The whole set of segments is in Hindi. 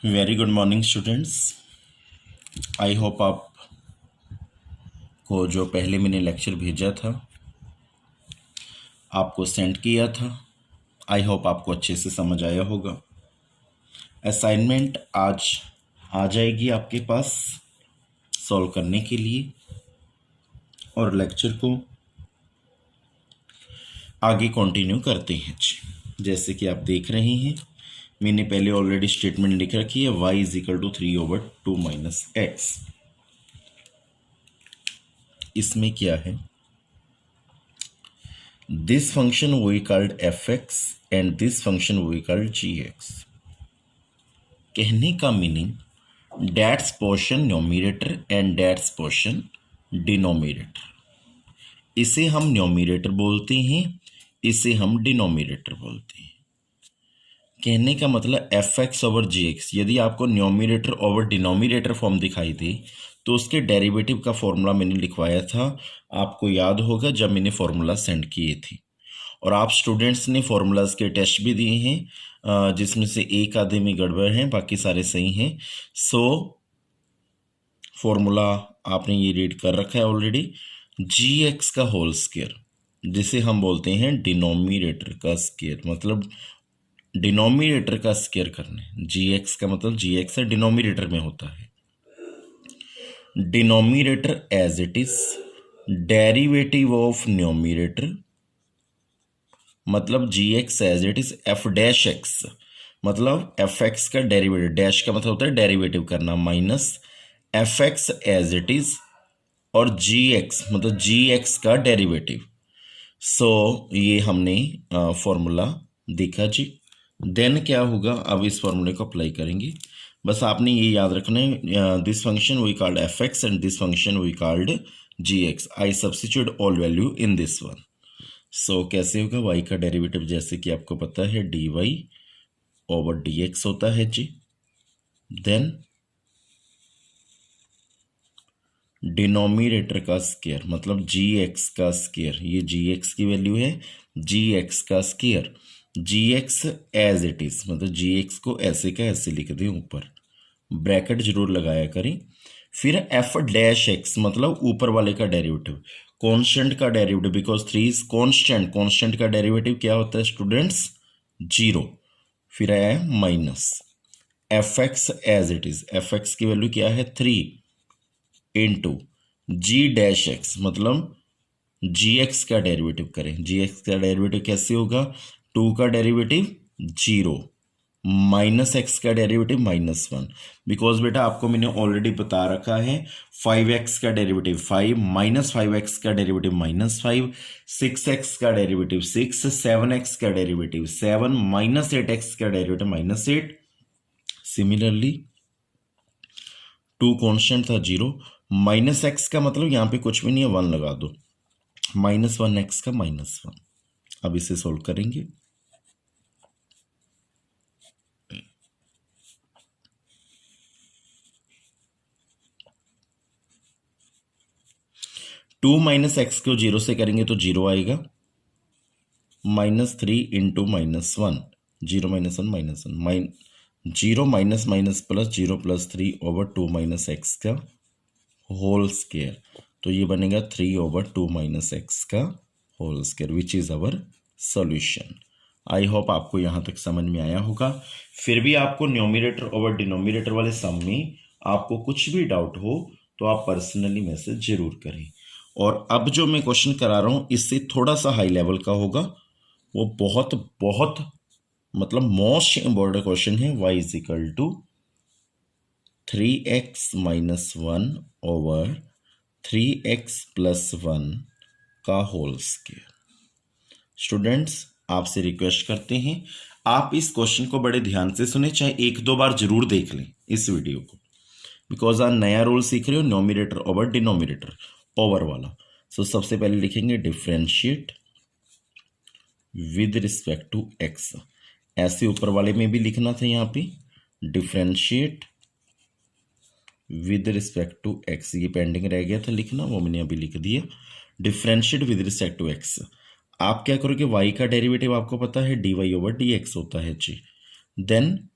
Very good morning students. आई होप आपको जो पहले मैंने लेक्चर भेजा था आपको सेंड किया था, आई होप आपको अच्छे से समझ आया होगा। असाइनमेंट आज आ जाएगी आपके पास सॉल्व करने के लिए, और लेक्चर को आगे कंटिन्यू करते हैं। जैसे कि आप देख रहे हैं, मैंने पहले ऑलरेडी स्टेटमेंट लिख रखी है, y is equal to 3/2 minus x. इसमें क्या है, this function we called fx and this function we called gx। कहने का meaning that's portion numerator and that's portion denominator. इसे हम न्यूमरेटर बोलते हैं, इसे हम डिनोमिनेटर बोलते हैं। कहने का मतलब एफ एक्स ओवर जी एक्स, यदि आपको न्यूमरेटर ओवर डिनोमिनेटर फॉर्म दिखाई दे तो उसके डेरिवेटिव का फॉर्मूला मैंने लिखवाया था, आपको याद होगा जब मैंने फॉर्मूला सेंड किए थे। और आप स्टूडेंट्स ने फॉर्मूलाज के टेस्ट भी दिए हैं, जिसमें से एक आधे में गड़बड़ हैं, बाकी सारे सही हैं। सो फॉर्मूला आपने ये रीड कर रखा है ऑलरेडी। जी एक्स का होल स्क्वायर, जिसे हम बोलते हैं डिनोमिनेटर का स्क्वायर, मतलब डिनोमिनेटर का स्क्वायर करना। जी एक्स का मतलब जी एक्स है, डिनोमिनेटर में होता है। Denominator as it is, derivative of numerator मतलब g x as it is f dash x, मतलब एफ एक्स का डेरिवेटिव, डैश का मतलब होता है डेरिवेटिव करना, minus f x as it is और जी एक्स मतलब जी एक्स का डेरिवेटिव। सो ये हमने फॉर्मूला देखा जी। देन क्या होगा, अब इस फॉर्मूले को अप्लाई करेंगे। बस आपने ये याद रखना है, this function we called f x and this function we called g x. I substitute all value in this one. So कैसे होगा, y का डेरिवेटिव जैसे कि आपको पता है dy ओवर dx होता है जी। देन डिनोमिनेटर का स्क्वायर मतलब gx का स्क्वायर, ये gx की वैल्यू है, gx का square, gx as it is मतलब gx को ऐसे का ऐसे लिख दें, ऊपर ब्रैकेट जरूर लगाया करें। फिर एफ डैश एक्स मतलब ऊपर वाले का डेरिवेटिव, कांस्टेंट का derivative, because 3 is constant, constant का डेरिवेटिव क्या होता है स्टूडेंट्स, 0। फिर आया है minus f x as it is, f x की वैल्यू क्या है 3 इंटू जी डैश एक्स मतलब जी एक्स का डेरिवेटिव करें। जी एक्स का डेरिवेटिव कैसे होगा, 2 का डेरिवेटिव 0 माइनस एक्स का डेरिवेटिव -1, बिकॉज बेटा आपको मैंने ऑलरेडी बता रखा है 5x का डेरिवेटिव 5, माइनस 5x का डेरिवेटिव -5, 6x का डेरिवेटिव 6, 7x का डेरिवेटिव 7, माइनस 8x का डेरिवेटिव -8। सिमिलरली 2 कॉन्स्टेंट था 0, माइनस एक्स का मतलब यहाँ पे कुछ भी नहीं है, 1 लगा दो, -1x का -1। अब इसे सोल्व करेंगे। टू माइनस एक्स को 0 से करेंगे तो 0 आएगा, -3 into -1, 0 -1 -1 0 minus minus plus 0 + 3 over 2 minus x का होल स्क्वायर, तो ये बनेगा 3 ओवर 2 माइनस एक्स का whole square, which is our solution. I hope आपको यहाँ तक समझ में आया होगा। फिर भी आपको न्यूमरेटर ओवर डिनोमिनेटर वाले सम में आपको कुछ भी डाउट हो तो आप पर्सनली मैसेज जरूर करें। और अब जो मैं क्वेश्चन करा रहा हूँ इससे थोड़ा सा हाई लेवल का होगा, वो बहुत बहुत मतलब मोस्ट इम्पोर्टेंट क्वेश्चन है। y is equal to 3x - 1 over 3x + 1 का होल स्क्वायर। स्टूडेंट्स आपसे रिक्वेस्ट करते हैं आप इस क्वेश्चन को बड़े ध्यान से सुने, चाहे 1-2 बार जरूर देख लें इस वीडियो को, बिकॉज आप नया रूल सीख रहे हो, न्यूमरेटर ओवर डिनोमिनेटर ओवर वाला। सो सबसे पहले लिखेंगे differentiate with respect to x, ऐसे ऊपर वाले में भी लिखना था, यहाँ पे differentiate with respect to x, ये पेंडिंग रह गया था लिखना, वो मैंने अभी लिख दिया। Differentiate with respect to x, आप क्या करोगे, y का डेरिवेटिव आपको पता है dy ओवर dx होता है जी। देन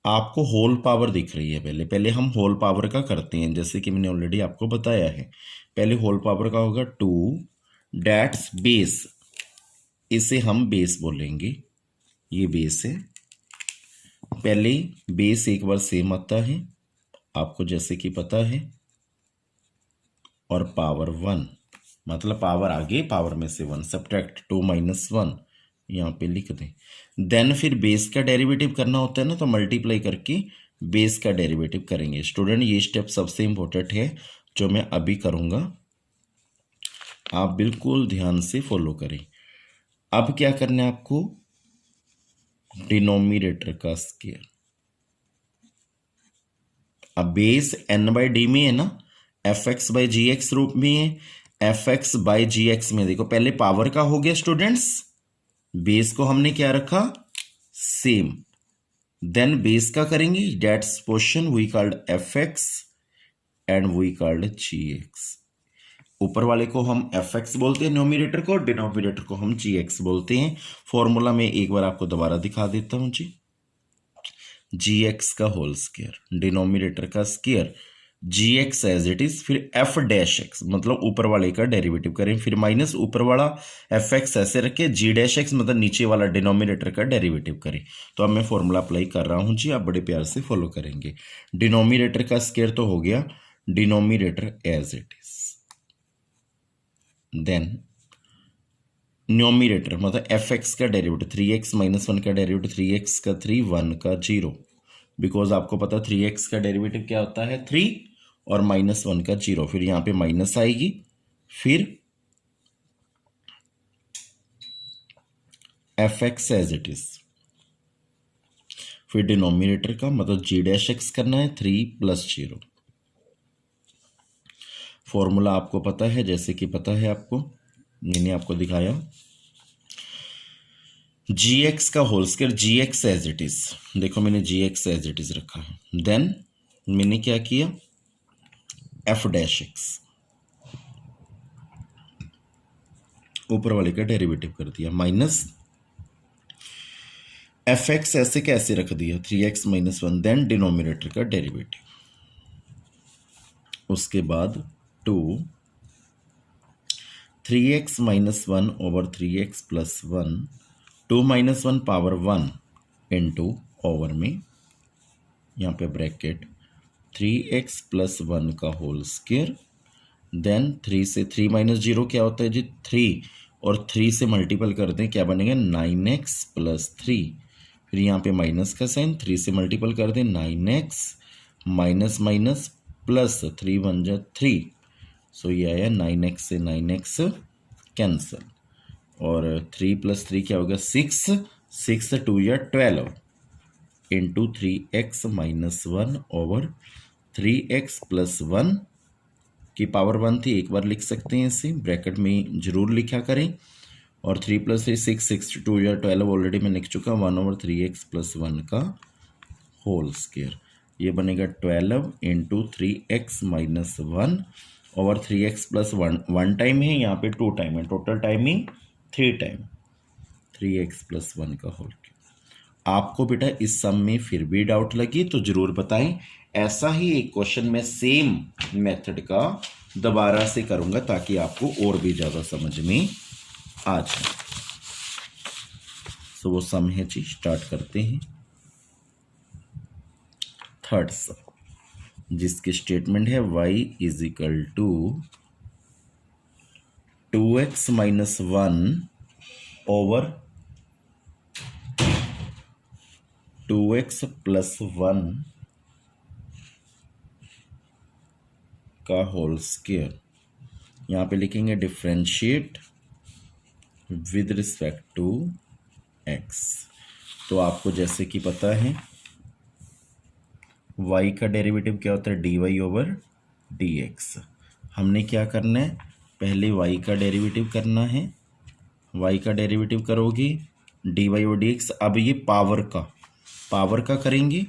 आपको होल पावर दिख रही है, पहले पहले हम होल पावर का करते हैं, जैसे कि मैंने ऑलरेडी आपको बताया है। पहले होल पावर का होगा 2 डेट्स बेस, इसे हम बेस बोलेंगे, ये बेस है। पहले बेस एक बार सेम आता है आपको जैसे कि पता है, और पावर 1, मतलब पावर आगे पावर में से 1 सब्ट्रैक्ट 2 माइनस 1 यहाँ पे लिख दें। देन फिर बेस का डेरिवेटिव करना होता है ना, तो मल्टीप्लाई करके बेस का डेरिवेटिव करेंगे। स्टूडेंट ये स्टेप सबसे इंपॉर्टेंट है जो मैं अभी करूँगा, आप बिल्कुल ध्यान से फॉलो करें। अब क्या करना है आपको, डिनोमिनेटर का स्क्वायर। अब बेस n बाई डी में है ना, f x by g x रूप में है, f x by g x में देखो पहले पावर का हो गया स्टूडेंट्स, बेस को हमने क्या रखा सेम, देन बेस का करेंगे that's portion we called f x and we called g x. ऊपर वाले को हम एफ एक्स बोलते हैं न्यूमरेटर को, डिनोमिनेटर को हम जी एक्स बोलते हैं। फॉर्मूला में एक बार आपको दोबारा दिखा देता हूं जी, जी एक्स का होल स्क्वायर, डिनोमिनेटर का square, g x as it is, फिर एफ डैश एक्स मतलब ऊपर वाले का डेरिवेटिव करें, फिर माइनस ऊपर वाला एफ एक्स ऐसे रखे, जी डैश एक्स मतलब नीचे वाला डिनोमिनेटर का डेरिवेटिव करें। तो अब मैं फॉर्मूला अप्लाई कर रहा हूं जी, आप बड़े प्यार से फॉलो करेंगे। डिनोमिनेटर का स्क्वायर तो हो गया, denominator as it is, then numerator मतलब एफ एक्स का डेरिवेटिव 3x माइनस 1 का डेरिवेटिव 3x का 3 1 का 0, बिकॉज आपको पता 3x का डेरिवेटिव क्या होता है 3 और माइनस 1 का 0, फिर यहां पे माइनस आएगी, फिर f x as it is, फिर डिनोमिनेटर का मतलब जी डैश एक्स करना है 3 प्लस 0। फॉर्मूला आपको पता है, जैसे कि पता है आपको, मैंने आपको दिखाया, जी एक्स का whole square, g x as it is, देखो मैंने g x as it is रखा है, देन मैंने क्या किया एफ डैश एक्स, ऊपर वाले का डेरिवेटिव कर दिया, माइनस एफ एक्स ऐसे कैसे रख दिया 3x माइनस 1, देन डिनोमिनेटर का डेरिवेटिव, उसके बाद 2 3x minus 1 over 3x plus 1, 2 minus 1 power 1 into over में यहाँ पे ब्रैकेट 3x प्लस 1 का होल स्क्वायर, देन 3 से 3 माइनस 0 क्या होता है जी 3, और 3 से मल्टीपल कर दें क्या बनेगा 9x प्लस 3, फिर यहाँ पे माइनस का साइन, 3 से मल्टीपल कर दें 9x माइनस माइनस प्लस 3 1 जा 3, सो ये आया 9x से 9x कैंसल, और 3 प्लस 3 क्या होगा 6, 6 2 या 12 into 3x minus 1 over 3x plus 1 की पावर 1 थी, एक बार लिख सकते हैं इसे, ब्रैकेट में जरूर लिखा करें, और 3 प्लस 3 6, 6 2 या 12 ऑलरेडी मैं लिख चुका, 1 ओवर 3x प्लस 1 का होल स्क्वायर, ये बनेगा 12 into 3x minus 1 over 3x plus 1 time है, यहाँ पे 2 टाइम है, total timing 3 time, 3x plus 1 का होल। आपको बेटा इस सम में फिर भी डाउट लगी तो जरूर बताएं, ऐसा ही एक क्वेश्चन मैं सेम मेथड का दोबारा से करूंगा ताकि आपको और भी ज़्यादा समझ में आ जाए। सो वो सम है जी, स्टार्ट करते हैं। थर्ड सम जिसकी स्टेटमेंट है y is equal to 2x minus 1 over 2x plus 1 का होल स्क्वायर, यहाँ पे लिखेंगे differentiate with respect to x। तो आपको जैसे कि पता है y का डेरिवेटिव क्या होता है dy ओवर dx, हमने क्या करना है पहले y का डेरिवेटिव करना है, y का डेरिवेटिव करोगे dy ओवर dx, अब ये पावर का करेंगे,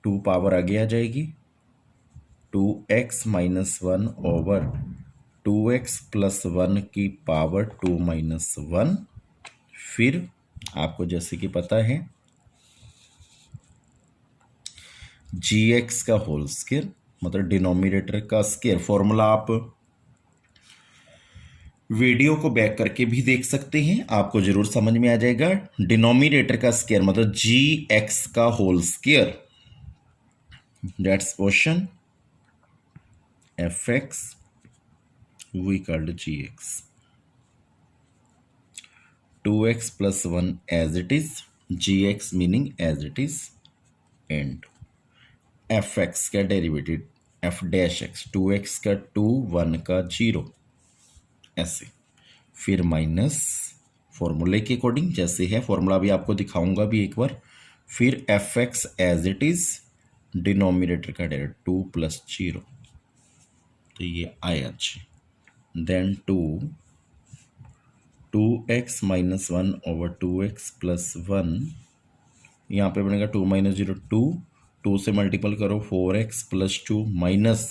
टू पावर आगे आ जाएगी, 2x minus 1 over 2x plus 1 की पावर 2 माइनस 1, फिर आपको जैसे कि पता है gx का होल स्क्वायर मतलब डिनोमिनेटर का स्क्वायर। फॉर्मूला आप वीडियो को बैक करके भी देख सकते हैं, आपको जरूर समझ में आ जाएगा। डिनोमिनेटर का स्क्वायर मतलब gx का whole square, that's question fx we called gx, 2x plus 1 as it is, gx meaning as it is, and fx का derivative f dash x, 2x का 2 1 का 0 ऐसे। फिर माइनस फॉर्मूले के अकॉर्डिंग जैसे है, फॉर्मूला भी आपको दिखाऊंगा भी एक बार। फिर fx as it is, denominator का डेरिवेटिव 2 प्लस 0, तो ये आया g. Then 2x minus 1 over 2x plus 1, यहाँ पे बनेगा 2 माइनस 0 2 से मल्टीपल करो 4x प्लस 2 माइनस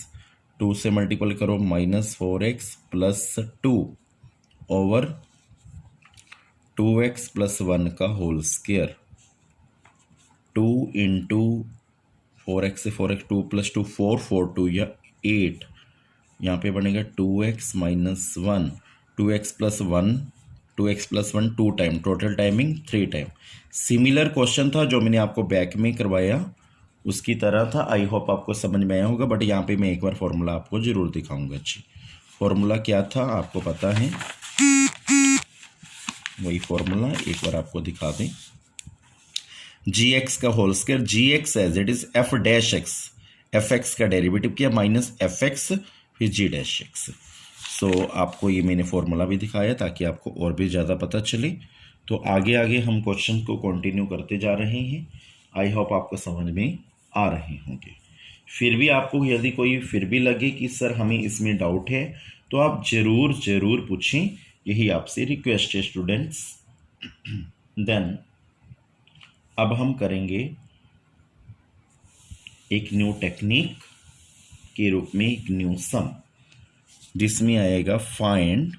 2 से मल्टीपल करो minus 4x plus 2 over 2x plus 1 का होल स्क्वायर, 2 इंटू 4x से 4x 2 प्लस 2 4 2 या 8, यहाँ पे बनेगा 2x minus 1, 2x plus 1 2x plus 1 2 time, total timing 3 time. Similar question था जो मैंने आपको बैक में करवाया, उसकी तरह था। आई होप आपको समझ में आया होगा, बट यहाँ पे मैं एक बार फॉर्मूला आपको जरूर दिखाऊंगा। अच्छी फॉर्मूला क्या था आपको पता है, वही फॉर्मूला एक बार आपको दिखा दें। gx का whole square, gx as it is f dash x, fx का डेरिवेटिव किया माइनस fx फिर g डैश x। सो आपको ये मैंने फॉर्मूला भी दिखाया ताकि आपको और भी ज़्यादा पता चले। तो आगे आगे हम क्वेश्चन को कंटिन्यू करते जा रहे हैं। आई होप आपको समझ में आ रहे होंगे। फिर भी आपको यदि कोई फिर भी लगे कि सर हमें इसमें डाउट है, तो आप ज़रूर ज़रूर पूछें, यही आपसे रिक्वेस्ट है स्टूडेंट्स। देन अब हम करेंगे एक न्यू टेक्निक के रूप में एक न्यू सम, जिसमें आएगा find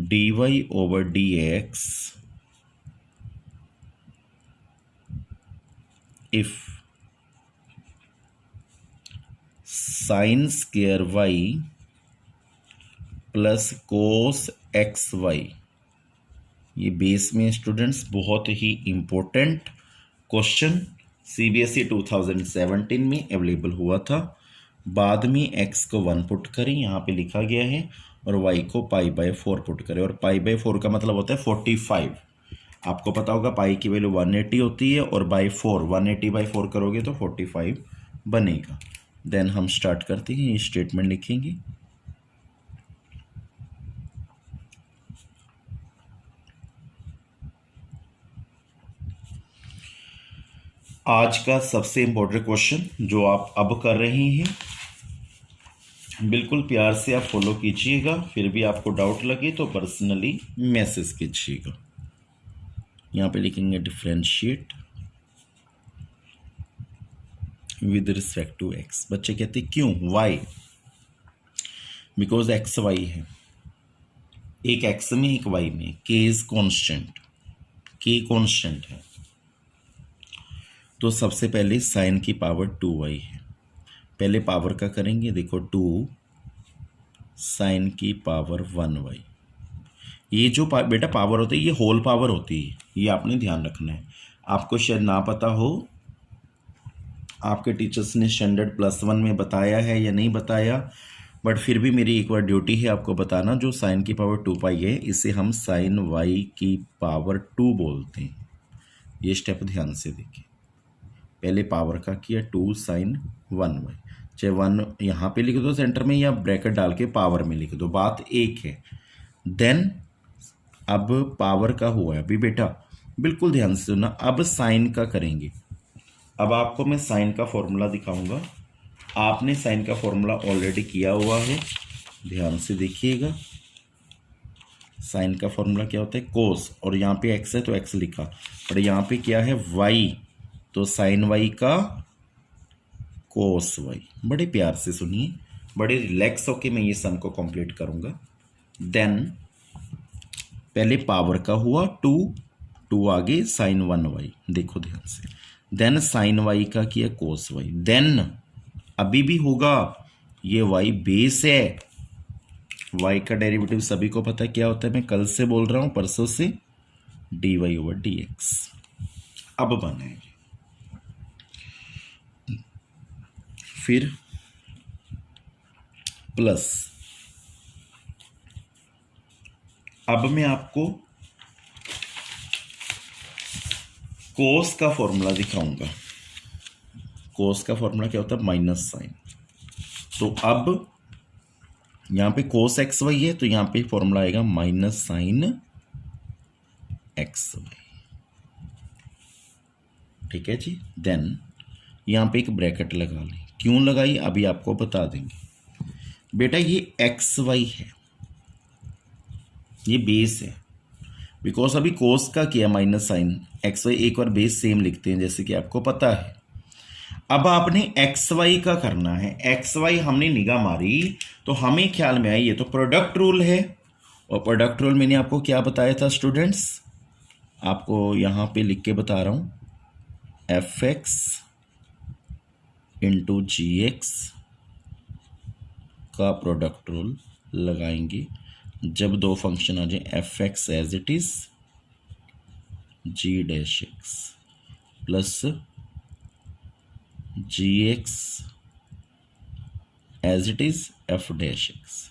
dy over dx if sine square y plus cos x y. ये बेस में स्टूडेंट्स बहुत ही इंपॉर्टेंट क्वेश्चन CBSE 2017 में अवेलेबल हुआ था। बाद में x को 1 पुट करें, यहाँ पे लिखा गया है, और y को π/4 पुट करें। और π/4 का मतलब होता है 45। आपको पता होगा पाई की वैल्यू 180 होती है, और बाई 4 180/4 करोगे तो 45 बनेगा। देन हम स्टार्ट करते हैं, ये स्टेटमेंट लिखेंगे। आज का सबसे इम्पोर्टेंट क्वेश्चन जो आप अब कर रहे हैं, बिल्कुल प्यार से आप फॉलो कीजिएगा। फिर भी आपको डाउट लगे तो पर्सनली मैसेज कीजिएगा। यहाँ पे लिखेंगे differentiate with respect to x. बच्चे कहते क्यों वाई, बिकॉज एक्स वाई है, एक एक्स में एक वाई में, के इज कॉन्स्टेंट, के कॉन्स्टेंट है। तो सबसे पहले साइन की पावर 2y है, पहले पावर का करेंगे। देखो 2 साइन की पावर 1y, ये जो बेटा पावर होती है ये होल पावर होती है, ये आपने ध्यान रखना है। आपको शायद ना पता हो, आपके टीचर्स ने स्टैंडर्ड +1 में बताया है या नहीं बताया, बट फिर भी मेरी एक बार ड्यूटी है आपको बताना। जो साइन की पावर 2π है, इसे हम साइन y की पावर 2 बोलते हैं। ये स्टेप ध्यान से देखिए, पहले पावर का किया 2 साइन 1y, चाहे 1 यहाँ पे लिख दो सेंटर में या ब्रैकेट डाल के पावर में लिख दो, बात एक है। देन अब पावर का हुआ है, अभी बेटा बिल्कुल ध्यान से सुनना। अब साइन का करेंगे। अब आपको मैं साइन का फॉर्मूला दिखाऊंगा। आपने साइन का फॉर्मूला ऑलरेडी किया हुआ है, ध्यान से देखिएगा। साइन का फॉर्मूला क्या होता है, कोस, और यहाँ पे एक्स है तो एक्स लिखा, और यहाँ पे क्या है वाई, तो साइन वाई का कोस वाई। बड़े प्यार से सुनिए, बड़े रिलैक्स होके मैं ये सम को कंप्लीट करूंगा। देन पहले पावर का हुआ 2 आगे साइन 1y, देखो ध्यान से, देन साइन y का किया कोस y, देन अभी भी होगा, ये y बेस है, y का डेरिवेटिव सभी को पता है क्या होता है, मैं कल से बोल रहा हूं, परसों से, dy/dx। अब बनाएंगे, फिर प्लस, अब मैं आपको कोस का फॉर्मूला दिखाऊंगा। कोस का फॉर्मूला क्या होता है, माइनस साइन। तो अब यहां पे कोस एक्स वाई है, तो यहां पे फॉर्मूला आएगा माइनस साइन एक्स वाई, ठीक है जी। देन यहां पे एक ब्रैकेट लगा लें, क्यों लगाई अभी आपको बता देंगे। बेटा ये एक्स वाई है, ये बेस है, बिकॉज अभी कोस का किया माइनस साइन एक्स वाई, एक और बेस सेम लिखते हैं जैसे कि आपको पता है। अब आपने एक्स वाई का करना है, एक्स वाई हमने निगाह मारी तो हमें ख्याल में आई ये तो प्रोडक्ट रूल है, और प्रोडक्ट रूल मैंने आपको क्या बताया था स्टूडेंट्स, आपको यहां पे लिख के बता रहा हूं, f x into g x का प्रोडक्ट रूल लगाएंगे जब दो फंक्शन आ जाए, f x as it is g dash x plus g x as it is f dash x.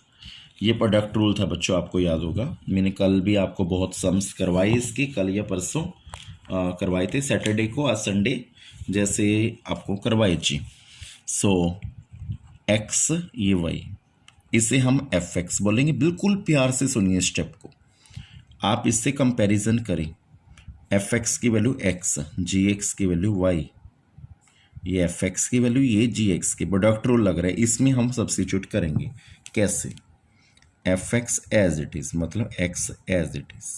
ये प्रोडक्ट रूल था बच्चों, आपको याद होगा, मैंने कल भी आपको बहुत सम्स करवाए इसके, कल या परसों करवाए थे, सैटरडे को, आज संडे जैसे आपको करवाए जी। सो एक्स ये वाई, इसे हम एफ एक्स बोलेंगे। बिल्कुल प्यार से सुनिए स्टेप को, आप इससे कंपैरिजन करें, एफ एक्स की वैल्यू एक्स, जी एक्स की वैल्यू वाई, ये एफ एक्स की वैल्यू, ये जी एक्स की, प्रोडक्ट रूल लग रहा है, इसमें हम सब्स्टिट्यूट करेंगे। कैसे, f x as it is मतलब x as it is,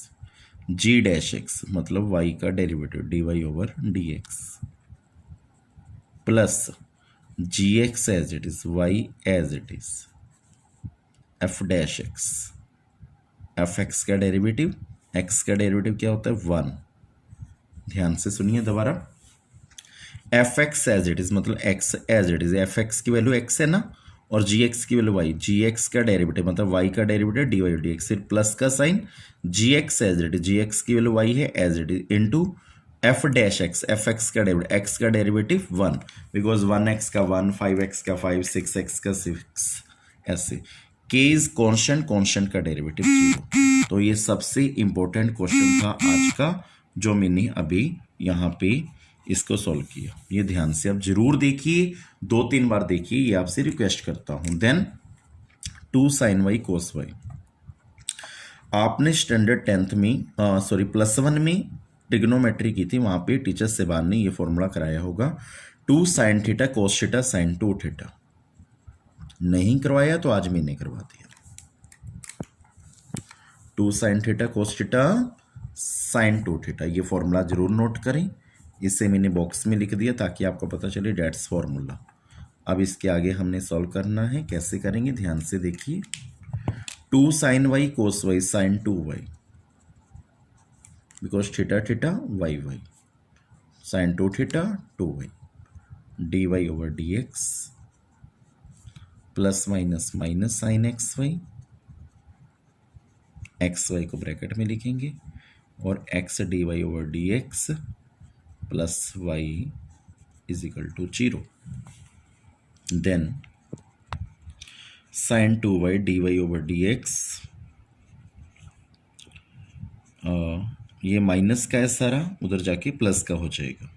g dash x मतलब वाई का derivative d y over d x, plus g x as it is y as it is, f dash x, f x का डेरिवेटिव, एक्स का डेरिवेटिव क्या होता है 1, ध्यान से सुनिए दोबारा, f x as it is मतलब x as it is, f x की वैल्यू एक्स है ना, और जी एक्स की वैल्यू वाई, जी एक्स का डेरिवेटिव मतलब वाई का derivative d y d x, फिर प्लस का sign, g x as it is, g x की वैल्यू वाई है as it is, into f dash x, f x का डेरिवेटिव, एक्स का डेरिवेटिव 1, बिकॉज 1x का 1, 5x का 5, 6x का 6, ऐसे। के इज कॉन्स्टेंट, कॉन्स्टेंट का डेरिवेटिव 0। तो ये सबसे इंपॉर्टेंट क्वेश्चन था आज का, जो मैंने अभी यहाँ पे इसको सॉल्व किया। ये ध्यान से आप जरूर देखिए, 2-3 बार देखिए, ये आपसे रिक्वेस्ट करता हूं। Then 2 sine y cos Y, आपने स्टैंडर्ड 10th में +1 में ट्रिग्नोमेट्री की थी, वहां पे टीचर सेबान ने ये फॉर्मूला कराया होगा, 2 sine theta cos theta sine 2 theta. नहीं करवाया तो आज मैंने करवा दिया, 2 sine theta cos theta sine 2 theta, ये फॉर्मूला जरूर नोट करें, इसे मैंने बॉक्स में लिख दिया ताकि आपको पता चले डेट्स फॉर्मूला। अब इसके आगे हमने सॉल्व करना है, कैसे करेंगे ध्यान से देखिए, 2 sine y cos y sine 2 y, because theta theta y y, sine 2 theta 2 y, d y over d x plus minus minus sine x y, x y को ब्रैकेट में लिखेंगे, और x d y over d x plus y is equal to 0। Then sine 2 y d y over d x, ये माइनस का है सारा, उधर जाके प्लस का हो जाएगा,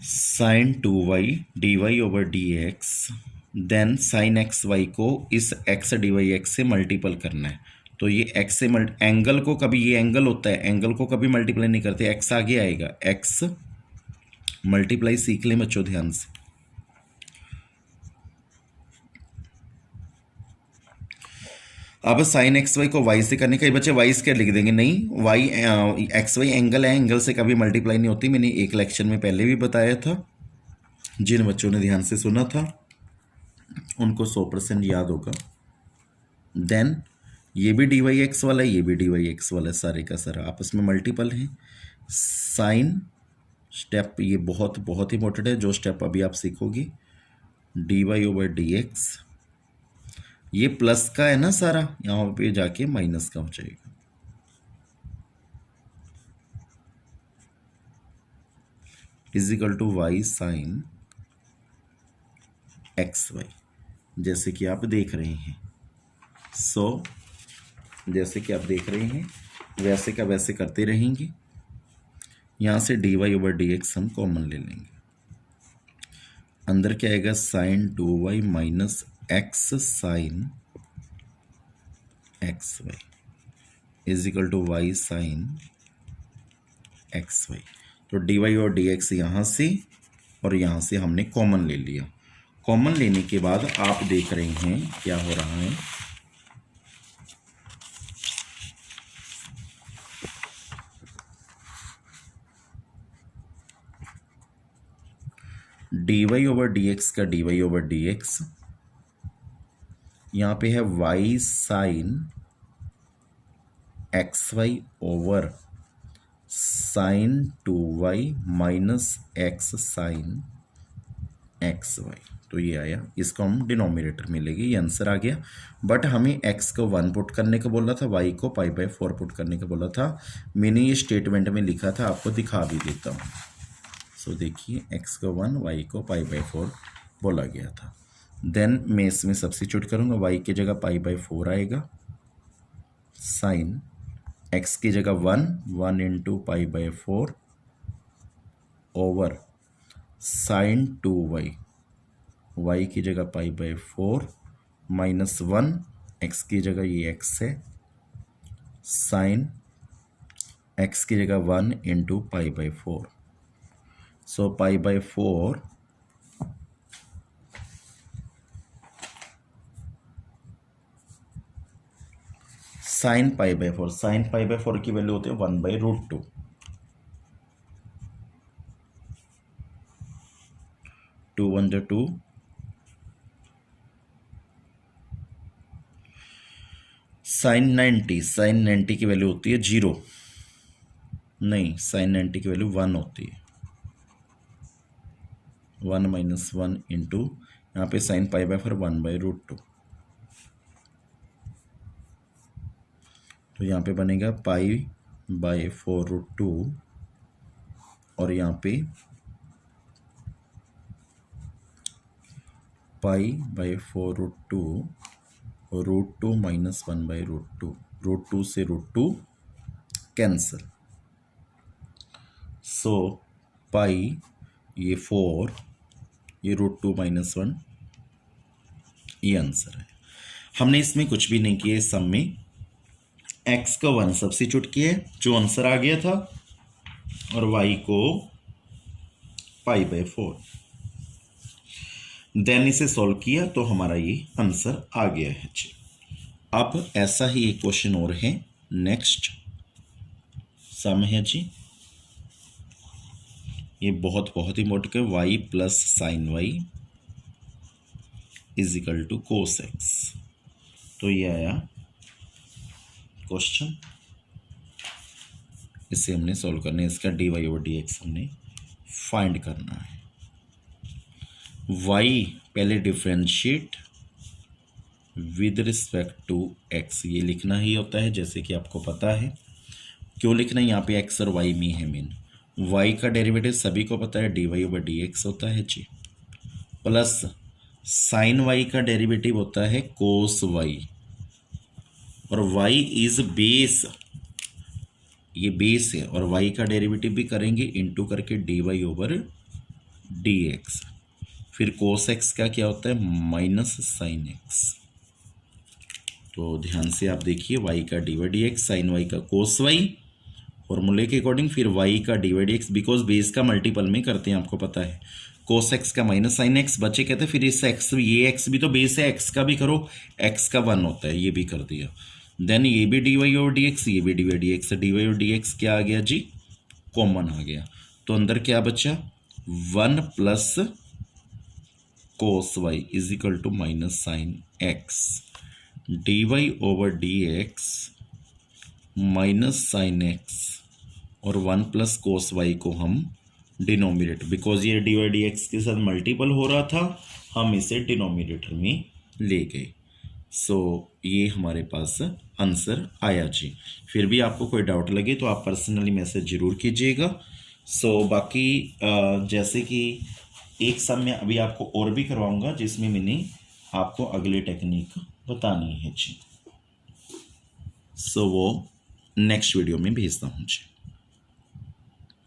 sine 2 y d y over d x, then sine x y को इस एक्स डी वाई एक्स से मल्टीपल करना है, तो ये एक्स से एंगल को, कभी ये एंगल होता है, एंगल को कभी मल्टीप्लाई नहीं करते, एक्स आगे आएगा, एक्स मल्टीप्लाई सीख लें बच्चों ध्यान से। अब साइन एक्स वाई को वाई से करने का, बच्चे वाई स्क्वायर लिख देंगे, नहीं वाई एक्स वाई एंगल है, एंगल से कभी मल्टीप्लाई नहीं होती, मैंने एक लेक्चर में पहले भी बताया था, जिन बच्चों ने ध्यान से सुना था उनको 100% याद होगा। देन ये भी डी वाई एक्स वाला है, ये भी डी वाई एक्स वाला है, सारे का सारा आपस में मल्टीपल है। साइन स्टेप ये बहुत बहुत इंपॉर्टेंट है, जो स्टेप अभी आप सीखोगे। D y over d x, ये प्लस का है ना सारा, यहाँ पे जाके माइनस का हो जाएगा। Is equal to y sine x y, जैसे कि आप देख रहे हैं। जैसे कि आप देख रहे हैं वैसे का वैसे करते रहेंगे। यहाँ से d y over d x हम कॉमन ले लेंगे। अंदर क्या आएगा, sine 2y minus x sine x y is equal to y sine x y. तो डी वाई और डी एक्स यहाँ से और यहाँ से हमने कॉमन ले लिया। कॉमन लेने के बाद आप देख रहे हैं क्या हो रहा है, d y over d x का d y over d x, यहाँ पे है y sine x y over sine 2y minus x sine x y. तो ये आया, इसको हम डिनोमिनेटर में लेंगे, ये आंसर आ गया। बट हमें x को 1 पुट करने का बोला था, y को π/4 पुट करने का बोला था। मैंने ये स्टेटमेंट में लिखा था, आपको दिखा भी देता हूँ। सो देखिए x को 1, y को π/4 बोला गया था। देन मैं इसमें सब्स्टिट्यूट करूँगा, y की जगह π/4 आएगा, साइन x की जगह 1 into π/4 over sine 2y, y की जगह π/4 माइनस 1, x की जगह ये x है, साइन x की जगह 1 इंटू π/4। सो π/4 साइन π/4, साइन π/4 की वैल्यू होती है 1/√2। टू 1 जो 2, साइन 90, साइन 90 की वैल्यू होती है 0, नहीं साइन 90 की वैल्यू 1 होती है, 1 माइनस 1 इंटू यहाँ पे साइन π/4 1/√2। तो यहाँ पे बनेगा π/4√2 और यहाँ पे π/4√2 √2 माइनस 1/√2, √2 से √2 कैंसिल। सो पाई ये 4, ये √2 माइनस 1, ये आंसर है। हमने इसमें कुछ भी नहीं किया, सम में x का 1 सब्स्टिट्यूट किए जो आंसर आ गया था, और y को π/4, देन इसे सॉल्व किया तो हमारा ये आंसर आ गया है जी। अब ऐसा ही एक क्वेश्चन और है, नेक्स्ट सम है जी, ये बहुत बहुत इंपॉर्टेंट है। y plus sine y is equal to cos x. तो ये आया क्वेश्चन, इसे हमने सॉल्व करना है, इसका d y over d x हमने फाइंड करना है। y पहले differentiate with respect to x, ये लिखना ही होता है जैसे कि आपको पता है। क्यों लिखना है, यहाँ पे x और y में है मेन। y का डेरिवेटिव सभी को पता है d y over d x होता है जी, प्लस साइन y का डेरिवेटिव होता है कोस y, और y इज बेस, ये बेस है, और y का डेरिवेटिव भी करेंगे इनटू करके d y over d x. फिर कोस एक्स का क्या होता है, माइनस साइन एक्स। तो ध्यान से आप देखिए, y का d y d x, sine y का कोस y, फॉर्मूले के अकॉर्डिंग फिर y का d y d x, because base का मल्टीपल में करते हैं आपको पता है, कोस एक्स का माइनस साइन एक्स, बच्चे कहते हैं फिर इस एक्स, ये x भी तो बेस है, x का भी करो, x का 1 होता है, ये भी कर दिया। देन ये भी d y over d x, ये भी d y d x, d y over d x क्या आ गया जी, कॉमन आ गया। तो अंदर क्या बचा, 1 plus cos y is equal to minus sine x, d y over d x minus sine x और 1 प्लस कोस वाई को हम डिनोमिनेटर, बिकॉज ये डी वाई डी एक्स के साथ मल्टीपल हो रहा था, हम इसे डिनोमिनेटर में ले गए। सो ये हमारे पास आंसर आया जी। फिर भी आपको कोई डाउट लगे तो आप पर्सनली मैसेज ज़रूर कीजिएगा। सो बाकी जैसे कि एक सम में अभी आपको और भी करवाऊंगा जिसमें मैंने आपको अगली टेक्निक बतानी है जी। सो वो नेक्स्ट वीडियो में भेजता हूँ जी।